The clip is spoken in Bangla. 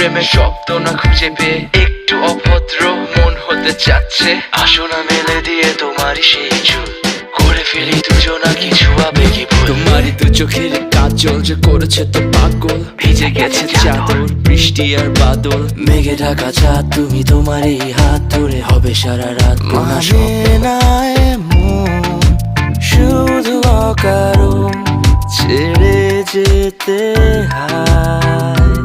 প্রেমের শব্দ না খুঁজে পেয়ে একটু অভদ্র মন হতে চাচ্ছে। আসো না মেলে দিয়ে তোমারই সেই চুল, করে ফেলি দুজনা কিছু আবেগী ভুল। তোমারই দু চোখের কাজল যে করেছে তো পাগল, ভিজে গেছে চাদর বৃষ্টি আর বাদল। মেঘে ঢাকা চাঁদ তুমি তোমার এই হাত ধরে হবে সারা রাত। মানে না এমন শুধু অকারণ ছেড়ে যেতে হয়।